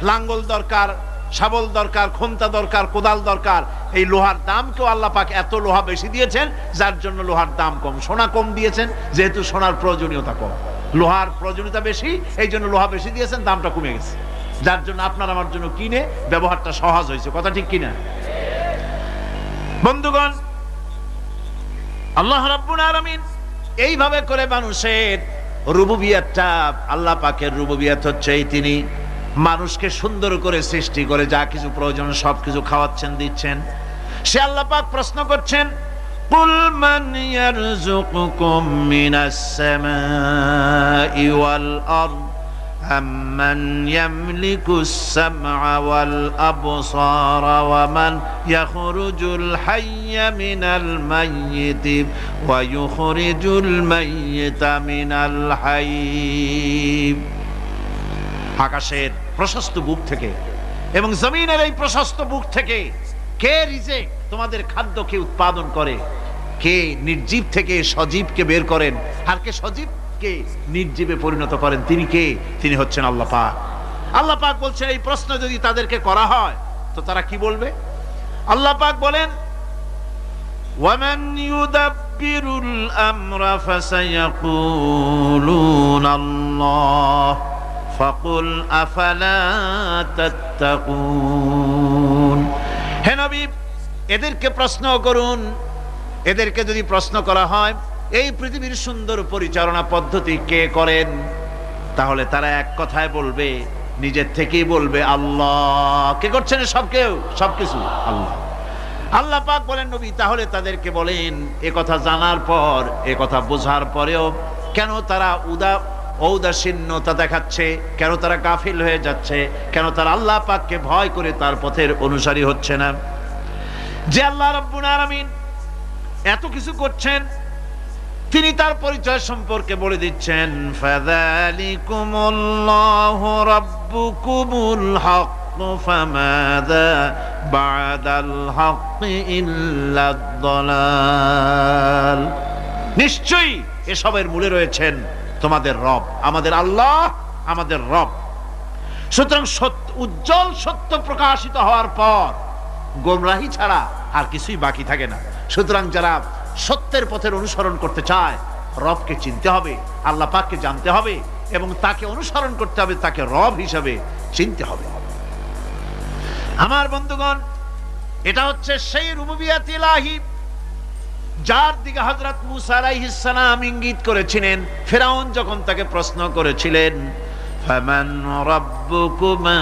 লাঙ্গল দরকার, শাবল দরকার, খন্তা দরকার, কোদাল দরকার। এই লোহার দাম কেউ আল্লাহ পাক এত লোহা বেশি দিয়েছেন যার জন্য লোহার দাম কম। সোনা কম দিয়েছেন যেহেতু সোনার প্রয়োজনীয়তা কম, লোহার প্রয়োজনীয়তা বেশি, এই জন্য লোহা বেশি দিয়েছেন, দামটা কমে গেছে, যার জন্য আপনার আমার জন্য কিনে ব্যবহারটা সহজ হয়েছে। কথা ঠিক কিনা বন্ধুগণ? আল্লাহ রাব্বুল আলামিন এইভাবে করে মানুষের রুবুবিয়াতটা, আল্লাহ পাকের রুবুবিয়াত হচ্ছে তিনি মানুষকে সুন্দর করে সৃষ্টি করে যা কিছু প্রয়োজন সবকিছু খাওয়াচ্ছেন, দিচ্ছেন। সে আল্লাহ পাক প্রশ্ন করছেন, কুল মান ইয়ারযুকুকুম মিনাস সামাই ওয়াল আরদ আম্মান ইয়ামলিকুস সামআ ওয়াল আবসারা ওয়া মান ইয়াখরুজুল হাইয়্যা মিনাল মাইয়িতি ওয়া ইউখরিজুল মাইয়িতা মিনাল হাইয়্য। আকাশের প্রশস্ত বুক থেকে এবং জমিনের এই প্রশস্ত বুক থেকে কে রিজিক তোমাদের খাদ্যকে উৎপাদন করে? কে নির্জীব থেকে সজীবকে বের করেন? আর কে সজীবকে নির্জীবে পরিণত করেন? তিনি কে? তিনি হচ্ছেন আল্লাহ পাক। আল্লাহ পাক বলছেন এই প্রশ্ন যদি তাদেরকে করা হয় তো তারা কি বলবে? আল্লাহ পাক বলেন, ওয়ামান ইউদাব্বিরুল আমরা ফাসায়াকুলুনা আল্লাহ ফাকুল আফালা তাত্তাকুন। হে নবী, এদেরকে প্রশ্ন করুন। এদেরকে যদি প্রশ্ন করা হয় এই পৃথিবীর সুন্দর পরিচালনা পদ্ধতি কে করেন, তাহলে তারা এক কথায় বলবে, নিজের থেকেই বলবে আল্লাহ। কে করছেন সবকিছু? আল্লাহ। আল্লাহ পাক বলেন, নবী তাহলে তাদেরকে বলেন, এ কথা জানার পর, এ কথা বোঝার পরেও কেন তারা ঔদাসীন্যতা দেখাচ্ছে? কেন তারা গাফিল হয়ে যাচ্ছে? কেন তারা আল্লাহ পাককে ভয় করে তার পথের অনুসারী হচ্ছে না? যে আল্লাহ রাব্বুল আলামিন এত কিছু করছেন, তিনি তার পরিচয় সম্পর্কে বলে দিচ্ছেন, ফাযালিকুমুল্লাহু রাব্বুকুমুল হক ফামাযা বা'দাল হক ইল্লাদ দালাল। নিশ্চয়ই এসবের মূলে রয়েছেন তোমাদের রব, আমাদের আল্লাহ, আমাদের রব। সুতরাং উজ্জ্বল সত্য প্রকাশিত হওয়ার পর গোমরাহি ছাড়া আর কিছুই বাকি থাকে না। সুতরাং যারা সত্যের পথের অনুসরণ করতে চায়, রবকে চিনতে হবে, আল্লাহ পাককে জানতে হবে এবং তাকে অনুসরণ করতে হবে, তাকে রব হিসাবে চিনতে হবে। আমার বন্ধুগণ, এটা হচ্ছে সেই রুবুবিয়াত ইলাহি যার দিকে হযরত মূসা আলাইহিস সালাম ইঙ্গিত করেছিলেন ফিরআউন যখন তাকে প্রশ্ন করেছিলেন, ফামান রাব্বুকুমা